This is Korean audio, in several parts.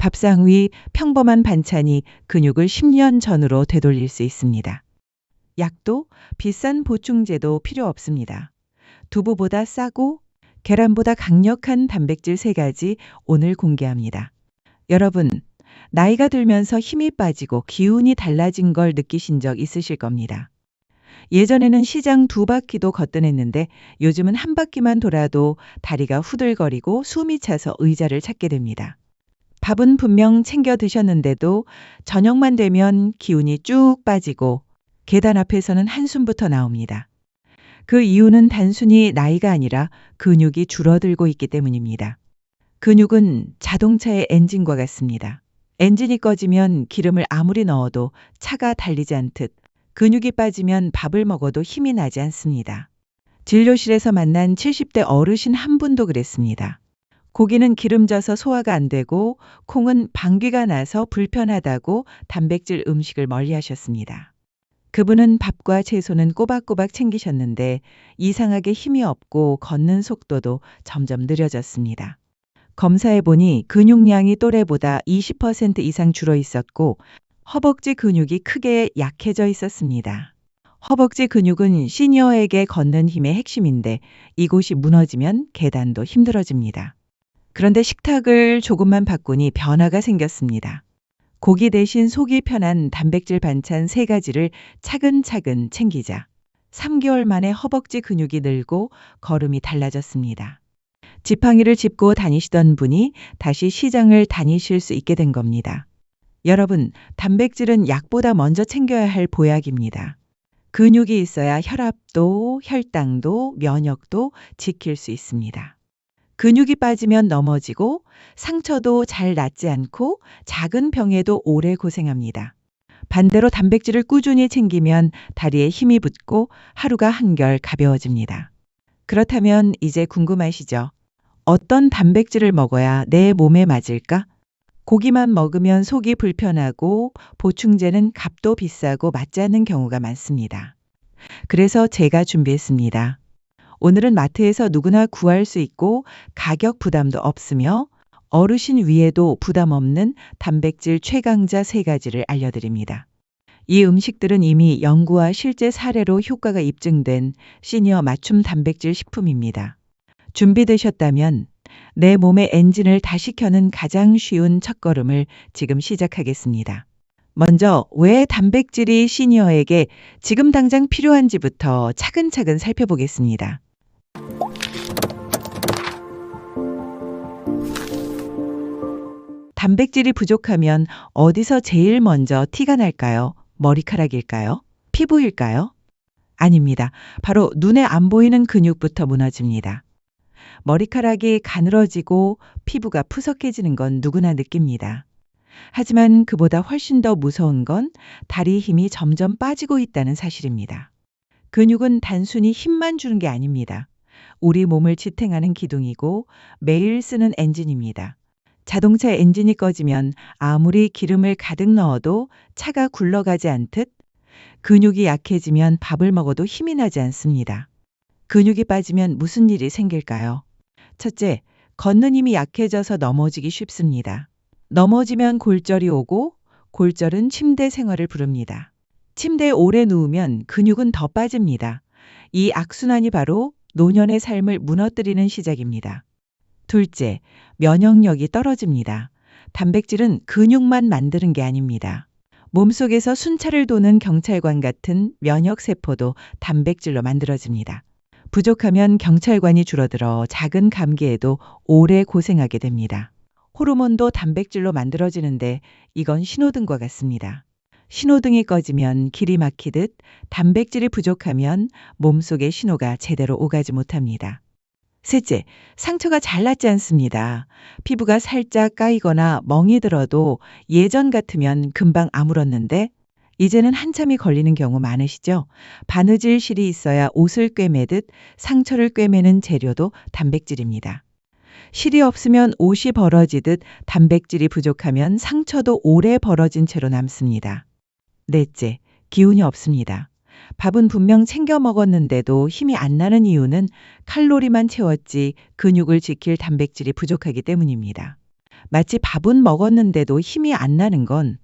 밥상 위 평범한 반찬이 근육을 10년 전으로 되돌릴 수 있습니다. 약도 비싼 보충제도 필요 없습니다. 두부보다 싸고 계란보다 강력한 단백질 3가지 오늘 공개합니다. 여러분, 나이가 들면서 힘이 빠지고 기운이 달라진 걸 느끼신 적 있으실 겁니다. 예전에는 시장 2바퀴도 거뜬했는데 요즘은 한 바퀴만 돌아도 다리가 후들거리고 숨이 차서 의자를 찾게 됩니다. 밥은 분명 챙겨 드셨는데도 저녁만 되면 기운이 쭉 빠지고 계단 앞에서는 한숨부터 나옵니다. 그 이유는 단순히 나이가 아니라 근육이 줄어들고 있기 때문입니다. 근육은 자동차의 엔진과 같습니다. 엔진이 꺼지면 기름을 아무리 넣어도 차가 달리지 않듯 근육이 빠지면 밥을 먹어도 힘이 나지 않습니다. 진료실에서 만난 70대 어르신 한 분도 그랬습니다. 고기는 기름져서 소화가 안 되고 콩은 방귀가 나서 불편하다고 단백질 음식을 멀리하셨습니다. 그분은 밥과 채소는 꼬박꼬박 챙기셨는데 이상하게 힘이 없고 걷는 속도도 점점 느려졌습니다. 검사해보니 근육량이 또래보다 20% 이상 줄어 있었고 허벅지 근육이 크게 약해져 있었습니다. 허벅지 근육은 시니어에게 걷는 힘의 핵심인데 이곳이 무너지면 계단도 힘들어집니다. 그런데 식탁을 조금만 바꾸니 변화가 생겼습니다. 고기 대신 속이 편한 단백질 반찬 3가지를 차근차근 챙기자 3개월 만에 허벅지 근육이 늘고 걸음이 달라졌습니다. 지팡이를 짚고 다니시던 분이 다시 시장을 다니실 수 있게 된 겁니다. 여러분, 단백질은 약보다 먼저 챙겨야 할 보약입니다. 근육이 있어야 혈압도, 혈당도, 면역도 지킬 수 있습니다. 근육이 빠지면 넘어지고 상처도 잘 낫지 않고 작은 병에도 오래 고생합니다. 반대로 단백질을 꾸준히 챙기면 다리에 힘이 붙고 하루가 한결 가벼워집니다. 그렇다면 이제 궁금하시죠? 어떤 단백질을 먹어야 내 몸에 맞을까? 고기만 먹으면 속이 불편하고 보충제는 값도 비싸고 맞지 않는 경우가 많습니다. 그래서 제가 준비했습니다. 오늘은 마트에서 누구나 구할 수 있고 가격 부담도 없으며 어르신 위에도 부담 없는 단백질 최강자 3가지를 알려드립니다. 이 음식들은 이미 연구와 실제 사례로 효과가 입증된 시니어 맞춤 단백질 식품입니다. 준비되셨다면 내 몸의 엔진을 다시 켜는 가장 쉬운 첫걸음을 지금 시작하겠습니다. 먼저 왜 단백질이 시니어에게 지금 당장 필요한지부터 차근차근 살펴보겠습니다. 단백질이 부족하면 어디서 제일 먼저 티가 날까요? 머리카락일까요? 피부일까요? 아닙니다. 바로 눈에 안 보이는 근육부터 무너집니다. 머리카락이 가늘어지고 피부가 푸석해지는 건 누구나 느낍니다. 하지만 그보다 훨씬 더 무서운 건 다리 힘이 점점 빠지고 있다는 사실입니다. 근육은 단순히 힘만 주는 게 아닙니다. 우리 몸을 지탱하는 기둥이고 매일 쓰는 엔진입니다. 자동차 엔진이 꺼지면 아무리 기름을 가득 넣어도 차가 굴러가지 않듯 근육이 약해지면 밥을 먹어도 힘이 나지 않습니다. 근육이 빠지면 무슨 일이 생길까요? 첫째, 걷는 힘이 약해져서 넘어지기 쉽습니다. 넘어지면 골절이 오고 골절은 침대 생활을 부릅니다. 침대에 오래 누우면 근육은 더 빠집니다. 이 악순환이 바로 노년의 삶을 무너뜨리는 시작입니다. 둘째, 면역력이 떨어집니다. 단백질은 근육만 만드는 게 아닙니다. 몸속에서 순찰을 도는 경찰관 같은 면역세포도 단백질로 만들어집니다. 부족하면 경찰관이 줄어들어 작은 감기에도 오래 고생하게 됩니다. 호르몬도 단백질로 만들어지는데 이건 신호등과 같습니다. 신호등이 꺼지면 길이 막히듯 단백질이 부족하면 몸속의 신호가 제대로 오가지 못합니다. 셋째, 상처가 잘 낫지 않습니다. 피부가 살짝 까이거나 멍이 들어도 예전 같으면 금방 아물었는데 이제는 한참이 걸리는 경우 많으시죠? 바느질 실이 있어야 옷을 꿰매듯 상처를 꿰매는 재료도 단백질입니다. 실이 없으면 옷이 벌어지듯 단백질이 부족하면 상처도 오래 벌어진 채로 남습니다. 넷째, 기운이 없습니다. 밥은 분명 챙겨 먹었는데도 힘이 안 나는 이유는 칼로리만 채웠지 근육을 지킬 단백질이 부족하기 때문입니다. 마치 밥은 먹었는데도 힘이 안 나는 건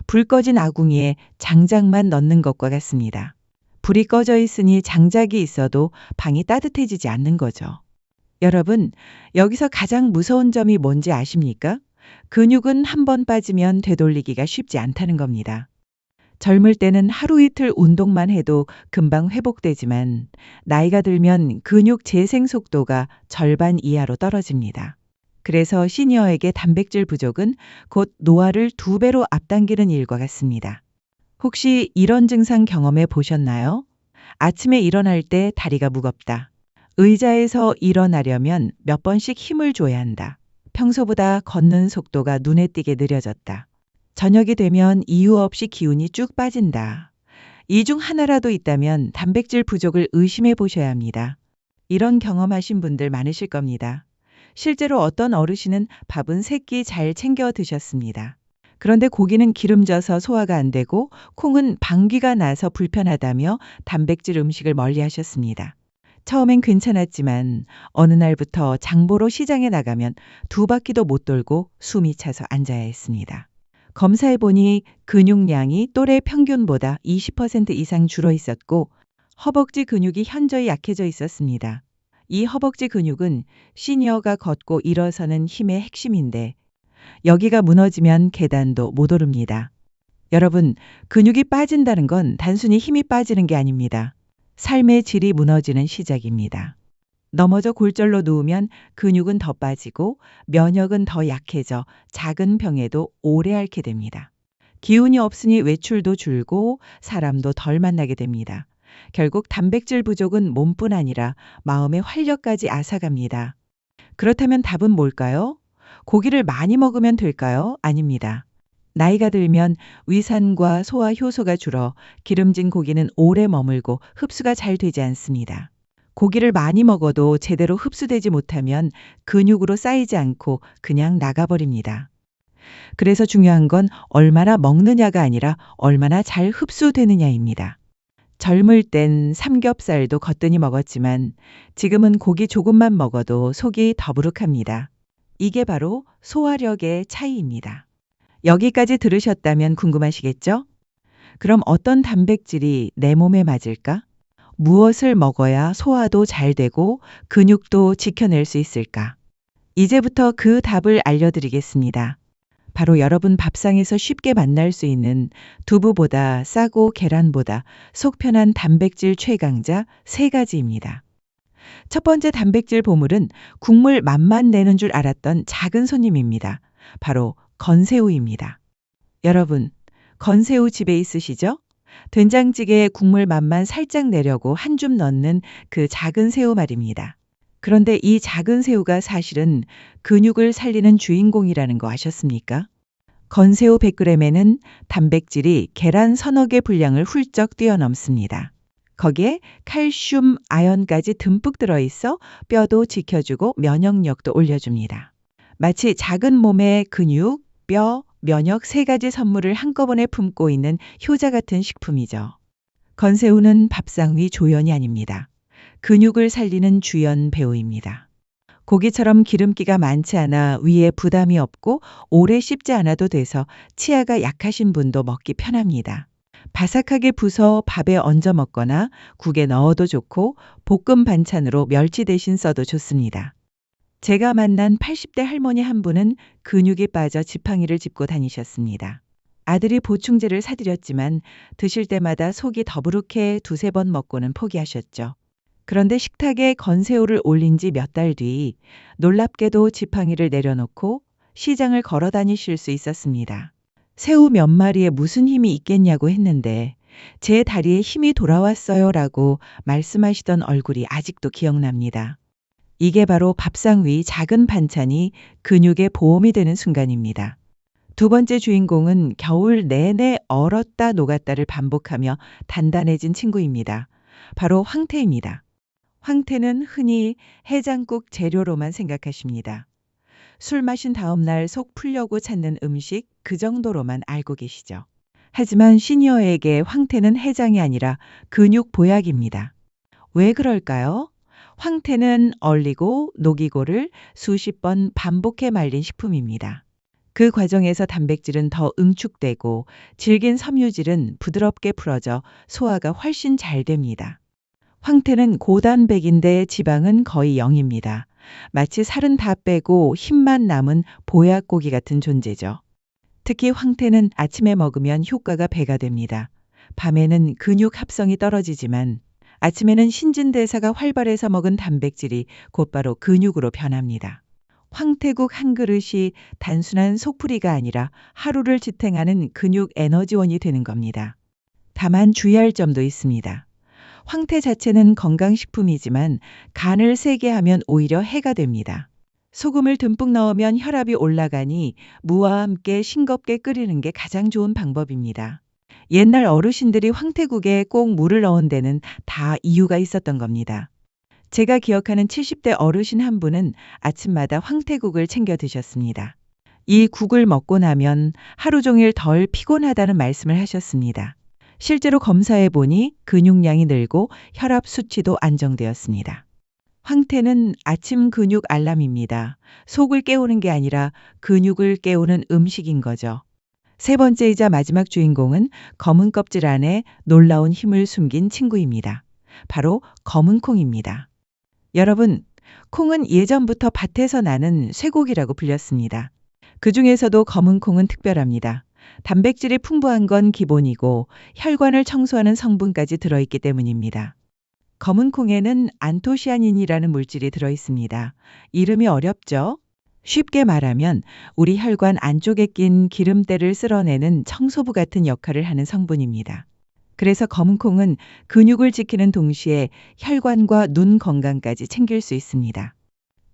불 꺼진 아궁이에 장작만 넣는 것과 같습니다. 불이 꺼져 있으니 장작이 있어도 방이 따뜻해지지 않는 거죠. 여러분, 여기서 가장 무서운 점이 뭔지 아십니까? 근육은 한 번 빠지면 되돌리기가 쉽지 않다는 겁니다. 젊을 때는 하루 이틀 운동만 해도 금방 회복되지만 나이가 들면 근육 재생 속도가 절반 이하로 떨어집니다. 그래서 시니어에게 단백질 부족은 곧 노화를 2배로 앞당기는 일과 같습니다. 혹시 이런 증상 경험해 보셨나요? 아침에 일어날 때 다리가 무겁다. 의자에서 일어나려면 몇 번씩 힘을 줘야 한다. 평소보다 걷는 속도가 눈에 띄게 느려졌다. 저녁이 되면 이유 없이 기운이 쭉 빠진다. 이 중 하나라도 있다면 단백질 부족을 의심해 보셔야 합니다. 이런 경험하신 분들 많으실 겁니다. 실제로 어떤 어르신은 밥은 3끼 잘 챙겨 드셨습니다. 그런데 고기는 기름져서 소화가 안 되고 콩은 방귀가 나서 불편하다며 단백질 음식을 멀리 하셨습니다. 처음엔 괜찮았지만 어느 날부터 장보러 시장에 나가면 2바퀴도 못 돌고 숨이 차서 앉아야 했습니다. 검사해보니 근육량이 또래 평균보다 20% 이상 줄어 있었고 허벅지 근육이 현저히 약해져 있었습니다. 이 허벅지 근육은 시니어가 걷고 일어서는 힘의 핵심인데 여기가 무너지면 계단도 못 오릅니다. 여러분, 근육이 빠진다는 건 단순히 힘이 빠지는 게 아닙니다. 삶의 질이 무너지는 시작입니다. 넘어져 골절로 누우면 근육은 더 빠지고 면역은 더 약해져 작은 병에도 오래 앓게 됩니다. 기운이 없으니 외출도 줄고 사람도 덜 만나게 됩니다. 결국 단백질 부족은 몸뿐 아니라 마음의 활력까지 앗아갑니다. 그렇다면 답은 뭘까요? 고기를 많이 먹으면 될까요? 아닙니다. 나이가 들면 위산과 소화 효소가 줄어 기름진 고기는 오래 머물고 흡수가 잘 되지 않습니다. 고기를 많이 먹어도 제대로 흡수되지 못하면 근육으로 쌓이지 않고 그냥 나가버립니다. 그래서 중요한 건 얼마나 먹느냐가 아니라 얼마나 잘 흡수되느냐입니다. 젊을 땐 삼겹살도 거뜬히 먹었지만 지금은 고기 조금만 먹어도 속이 더부룩합니다. 이게 바로 소화력의 차이입니다. 여기까지 들으셨다면 궁금하시겠죠? 그럼 어떤 단백질이 내 몸에 맞을까? 무엇을 먹어야 소화도 잘 되고 근육도 지켜낼 수 있을까? 이제부터 그 답을 알려드리겠습니다. 바로 여러분 밥상에서 쉽게 만날 수 있는 두부보다 싸고 계란보다 속 편한 단백질 최강자 3가지입니다. 첫 번째 단백질 보물은 국물 맛만 내는 줄 알았던 작은 손님입니다. 바로 건새우입니다. 여러분, 건새우 집에 있으시죠? 된장찌개에 국물 맛만 살짝 내려고 한 줌 넣는 그 작은 새우 말입니다. 그런데 이 작은 새우가 사실은 근육을 살리는 주인공이라는 거 아셨습니까? 건새우 100g에는 단백질이 계란 서너 개 분량을 훌쩍 뛰어넘습니다. 거기에 칼슘, 아연까지 듬뿍 들어있어 뼈도 지켜주고 면역력도 올려줍니다. 마치 작은 몸에 근육, 뼈, 면역 3가지 선물을 한꺼번에 품고 있는 효자 같은 식품이죠. 건새우는 밥상 위 조연이 아닙니다. 근육을 살리는 주연 배우입니다. 고기처럼 기름기가 많지 않아 위에 부담이 없고 오래 씹지 않아도 돼서 치아가 약하신 분도 먹기 편합니다. 바삭하게 부숴 밥에 얹어 먹거나 국에 넣어도 좋고 볶음 반찬으로 멸치 대신 써도 좋습니다. 제가 만난 80대 할머니 한 분은 근육이 빠져 지팡이를 짚고 다니셨습니다. 아들이 보충제를 사드렸지만 드실 때마다 속이 더부룩해 2-3번 먹고는 포기하셨죠. 그런데 식탁에 건새우를 올린 지 몇 달 뒤 놀랍게도 지팡이를 내려놓고 시장을 걸어 다니실 수 있었습니다. 새우 몇 마리에 무슨 힘이 있겠냐고 했는데 제 다리에 힘이 돌아왔어요 라고 말씀하시던 얼굴이 아직도 기억납니다. 이게 바로 밥상 위 작은 반찬이 근육의 보험이 되는 순간입니다. 두 번째 주인공은 겨울 내내 얼었다 녹았다를 반복하며 단단해진 친구입니다. 바로 황태입니다. 황태는 흔히 해장국 재료로만 생각하십니다. 술 마신 다음 날 속 풀려고 찾는 음식 그 정도로만 알고 계시죠. 하지만 시니어에게 황태는 해장이 아니라 근육 보약입니다. 왜 그럴까요? 황태는 얼리고 녹이고를 수십 번 반복해 말린 식품입니다. 그 과정에서 단백질은 더 응축되고 질긴 섬유질은 부드럽게 풀어져 소화가 훨씬 잘 됩니다. 황태는 고단백인데 지방은 거의 0입니다. 마치 살은 다 빼고 힘만 남은 보약고기 같은 존재죠. 특히 황태는 아침에 먹으면 효과가 배가 됩니다. 밤에는 근육 합성이 떨어지지만 아침에는 신진대사가 활발해서 먹은 단백질이 곧바로 근육으로 변합니다. 황태국 한 그릇이 단순한 속풀이가 아니라 하루를 지탱하는 근육 에너지원이 되는 겁니다. 다만 주의할 점도 있습니다. 황태 자체는 건강식품이지만 간을 세게 하면 오히려 해가 됩니다. 소금을 듬뿍 넣으면 혈압이 올라가니 무와 함께 싱겁게 끓이는 게 가장 좋은 방법입니다. 옛날 어르신들이 황태국에 꼭 물을 넣은 데는 다 이유가 있었던 겁니다. 제가 기억하는 70대 어르신 한 분은 아침마다 황태국을 챙겨 드셨습니다. 이 국을 먹고 나면 하루 종일 덜 피곤하다는 말씀을 하셨습니다. 실제로 검사해 보니 근육량이 늘고 혈압 수치도 안정되었습니다. 황태는 아침 근육 알람입니다. 속을 깨우는 게 아니라 근육을 깨우는 음식인 거죠. 세 번째이자 마지막 주인공은 검은 껍질 안에 놀라운 힘을 숨긴 친구입니다. 바로 검은 콩입니다. 여러분, 콩은 예전부터 밭에서 나는 쇠고기라고 불렸습니다. 그 중에서도 검은 콩은 특별합니다. 단백질이 풍부한 건 기본이고 혈관을 청소하는 성분까지 들어있기 때문입니다. 검은 콩에는 안토시아닌이라는 물질이 들어있습니다. 이름이 어렵죠? 쉽게 말하면 우리 혈관 안쪽에 낀 기름때를 쓸어내는 청소부 같은 역할을 하는 성분입니다. 그래서 검은 콩은 근육을 지키는 동시에 혈관과 눈 건강까지 챙길 수 있습니다.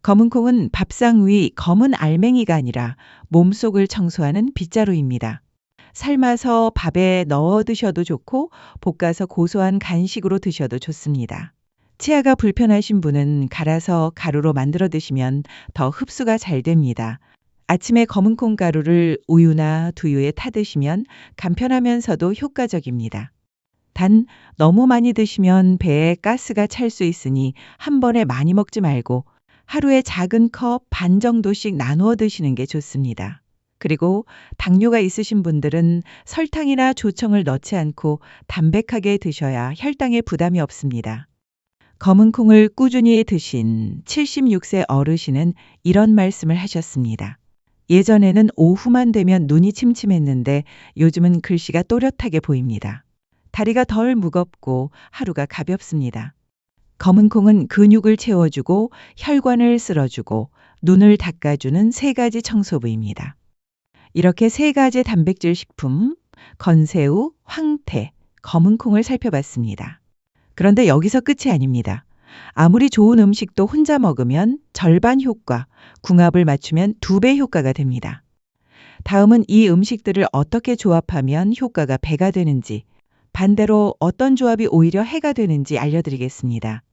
검은 콩은 밥상 위 검은 알맹이가 아니라 몸속을 청소하는 빗자루입니다. 삶아서 밥에 넣어 드셔도 좋고 볶아서 고소한 간식으로 드셔도 좋습니다. 치아가 불편하신 분은 갈아서 가루로 만들어 드시면 더 흡수가 잘 됩니다. 아침에 검은 콩 가루를 우유나 두유에 타 드시면 간편하면서도 효과적입니다. 단 너무 많이 드시면 배에 가스가 찰 수 있으니 한 번에 많이 먹지 말고 하루에 작은 컵 반 정도씩 나누어 드시는 게 좋습니다. 그리고 당뇨가 있으신 분들은 설탕이나 조청을 넣지 않고 담백하게 드셔야 혈당에 부담이 없습니다. 검은 콩을 꾸준히 드신 76세 어르신은 이런 말씀을 하셨습니다. 예전에는 오후만 되면 눈이 침침했는데 요즘은 글씨가 또렷하게 보입니다. 다리가 덜 무겁고 하루가 가볍습니다. 검은 콩은 근육을 채워주고 혈관을 쓸어주고 눈을 닦아주는 세 가지 청소부입니다. 이렇게 세 가지 단백질 식품, 건새우, 황태, 검은 콩을 살펴봤습니다. 그런데 여기서 끝이 아닙니다. 아무리 좋은 음식도 혼자 먹으면 절반 효과, 궁합을 맞추면 2배 효과가 됩니다. 다음은 이 음식들을 어떻게 조합하면 효과가 배가 되는지, 반대로 어떤 조합이 오히려 해가 되는지 알려드리겠습니다.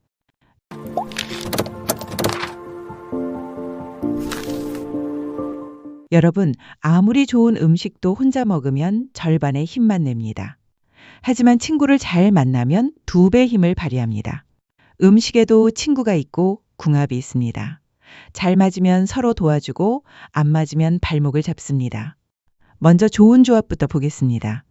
여러분, 아무리 좋은 음식도 혼자 먹으면 절반의 힘만 냅니다. 하지만 친구를 잘 만나면 2배 힘을 발휘합니다. 음식에도 친구가 있고 궁합이 있습니다. 잘 맞으면 서로 도와주고 안 맞으면 발목을 잡습니다. 먼저 좋은 조합부터 보겠습니다.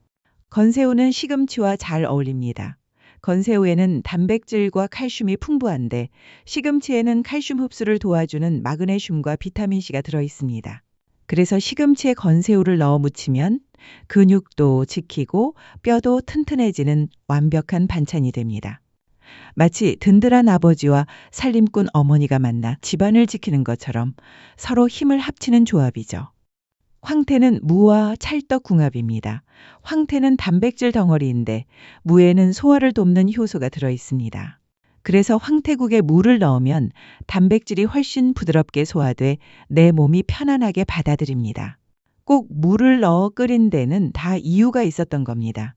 건새우는 시금치와 잘 어울립니다. 건새우에는 단백질과 칼슘이 풍부한데 시금치에는 칼슘 흡수를 도와주는 마그네슘과 비타민C가 들어있습니다. 그래서 시금치에 건새우를 넣어 무치면 근육도 지키고 뼈도 튼튼해지는 완벽한 반찬이 됩니다. 마치 든든한 아버지와 살림꾼 어머니가 만나 집안을 지키는 것처럼 서로 힘을 합치는 조합이죠. 황태는 무와 찰떡 궁합입니다. 황태는 단백질 덩어리인데 무에는 소화를 돕는 효소가 들어있습니다. 그래서 황태국에 무를 넣으면 단백질이 훨씬 부드럽게 소화돼 내 몸이 편안하게 받아들입니다. 꼭 물을 넣어 끓인 데는 다 이유가 있었던 겁니다.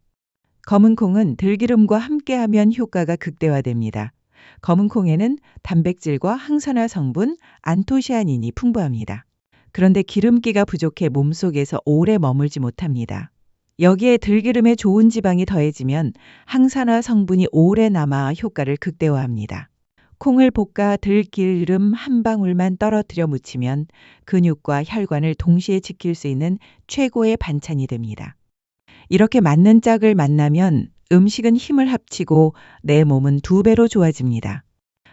검은 콩은 들기름과 함께하면 효과가 극대화됩니다. 검은 콩에는 단백질과 항산화 성분 안토시아닌이 풍부합니다. 그런데 기름기가 부족해 몸속에서 오래 머물지 못합니다. 여기에 들기름에 좋은 지방이 더해지면 항산화 성분이 오래 남아 효과를 극대화합니다. 콩을 볶아 들기름 한 방울만 떨어뜨려 무치면 근육과 혈관을 동시에 지킬 수 있는 최고의 반찬이 됩니다. 이렇게 맞는 짝을 만나면 음식은 힘을 합치고 내 몸은 2배로 좋아집니다.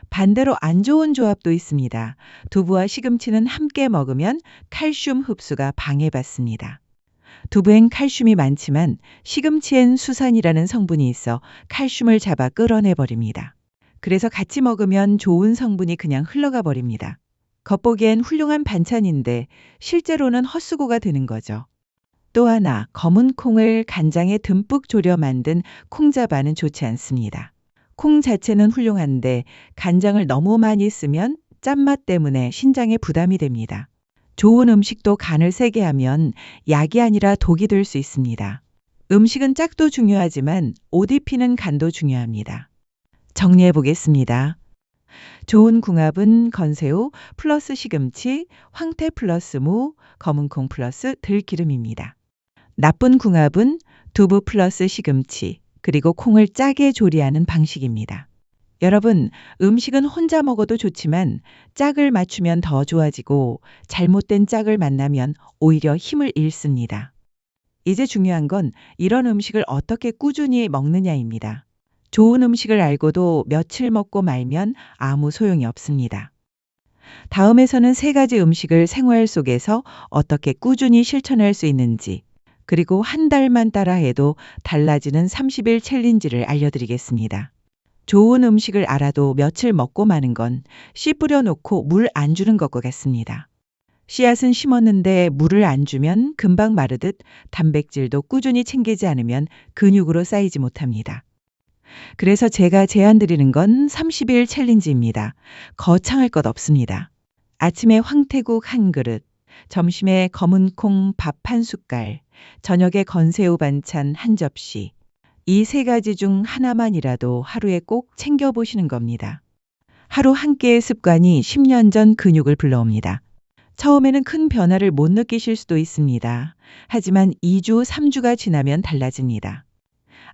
반대로 안 좋은 조합도 있습니다. 두부와 시금치는 함께 먹으면 칼슘 흡수가 방해받습니다. 두부엔 칼슘이 많지만 시금치엔 수산이라는 성분이 있어 칼슘을 잡아 끌어내버립니다. 그래서 같이 먹으면 좋은 성분이 그냥 흘러가 버립니다. 겉보기엔 훌륭한 반찬인데 실제로는 헛수고가 되는 거죠. 또 하나, 검은 콩을 간장에 듬뿍 졸여 만든 콩자반은 좋지 않습니다. 콩 자체는 훌륭한데 간장을 너무 많이 쓰면 짠맛 때문에 신장에 부담이 됩니다. 좋은 음식도 간을 세게 하면 약이 아니라 독이 될 수 있습니다. 음식은 짝도 중요하지만 옷 입히는 간도 중요합니다. 정리해 보겠습니다. 좋은 궁합은 건새우 플러스 시금치, 황태 플러스 무, 검은콩 플러스 들기름입니다. 나쁜 궁합은 두부 플러스 시금치, 그리고 콩을 짜게 조리하는 방식입니다. 여러분, 음식은 혼자 먹어도 좋지만 짝을 맞추면 더 좋아지고 잘못된 짝을 만나면 오히려 힘을 잃습니다. 이제 중요한 건 이런 음식을 어떻게 꾸준히 먹느냐입니다. 좋은 음식을 알고도 며칠 먹고 말면 아무 소용이 없습니다. 다음에서는 3가지 음식을 생활 속에서 어떻게 꾸준히 실천할 수 있는지, 그리고 한 달만 따라해도 달라지는 30일 챌린지를 알려드리겠습니다. 좋은 음식을 알아도 며칠 먹고 마는 건 씨 뿌려놓고 물 안 주는 것과 같습니다. 씨앗은 심었는데 물을 안 주면 금방 마르듯 단백질도 꾸준히 챙기지 않으면 근육으로 쌓이지 못합니다. 그래서 제가 제안드리는 건 30일 챌린지입니다. 거창할 것 없습니다. 아침에 황태국 1그릇, 점심에 검은콩 밥 1숟갈, 저녁에 건새우 반찬 1접시. 이 3가지 중 하나만이라도 하루에 꼭 챙겨보시는 겁니다. 하루 한 끼의 습관이 10년 전 근육을 불러옵니다. 처음에는 큰 변화를 못 느끼실 수도 있습니다. 하지만 2주, 3주가 지나면 달라집니다.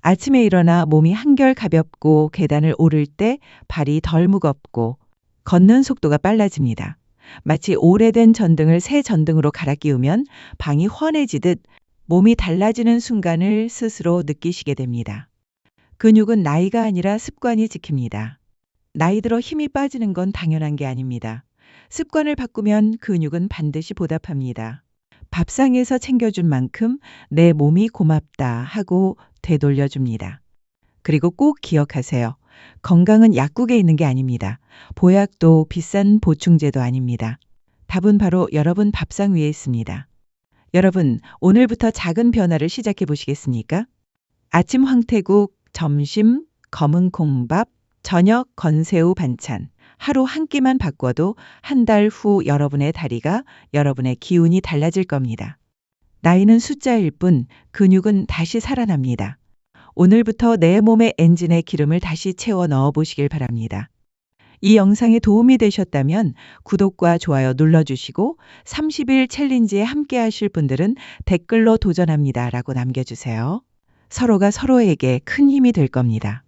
아침에 일어나 몸이 한결 가볍고 계단을 오를 때 발이 덜 무겁고 걷는 속도가 빨라집니다. 마치 오래된 전등을 새 전등으로 갈아 끼우면 방이 환해지듯 몸이 달라지는 순간을 스스로 느끼시게 됩니다. 근육은 나이가 아니라 습관이 지킵니다. 나이 들어 힘이 빠지는 건 당연한 게 아닙니다. 습관을 바꾸면 근육은 반드시 보답합니다. 밥상에서 챙겨준 만큼 내 몸이 고맙다 하고 되돌려줍니다. 그리고 꼭 기억하세요. 건강은 약국에 있는 게 아닙니다. 보약도 비싼 보충제도 아닙니다. 답은 바로 여러분 밥상 위에 있습니다. 여러분, 오늘부터 작은 변화를 시작해 보시겠습니까? 아침 황태국, 점심 검은 콩밥, 저녁 건새우 반찬. 하루 한 끼만 바꿔도 한 달 후 여러분의 다리가, 여러분의 기운이 달라질 겁니다. 나이는 숫자일 뿐 근육은 다시 살아납니다. 오늘부터 내 몸의 엔진에 기름을 다시 채워 넣어 보시길 바랍니다. 이 영상이 도움이 되셨다면 구독과 좋아요 눌러주시고 30일 챌린지에 함께 하실 분들은 댓글로 도전합니다라고 남겨주세요. 서로가 서로에게 큰 힘이 될 겁니다.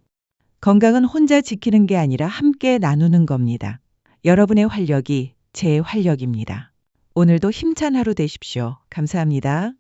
건강은 혼자 지키는 게 아니라 함께 나누는 겁니다. 여러분의 활력이 제 활력입니다. 오늘도 힘찬 하루 되십시오. 감사합니다.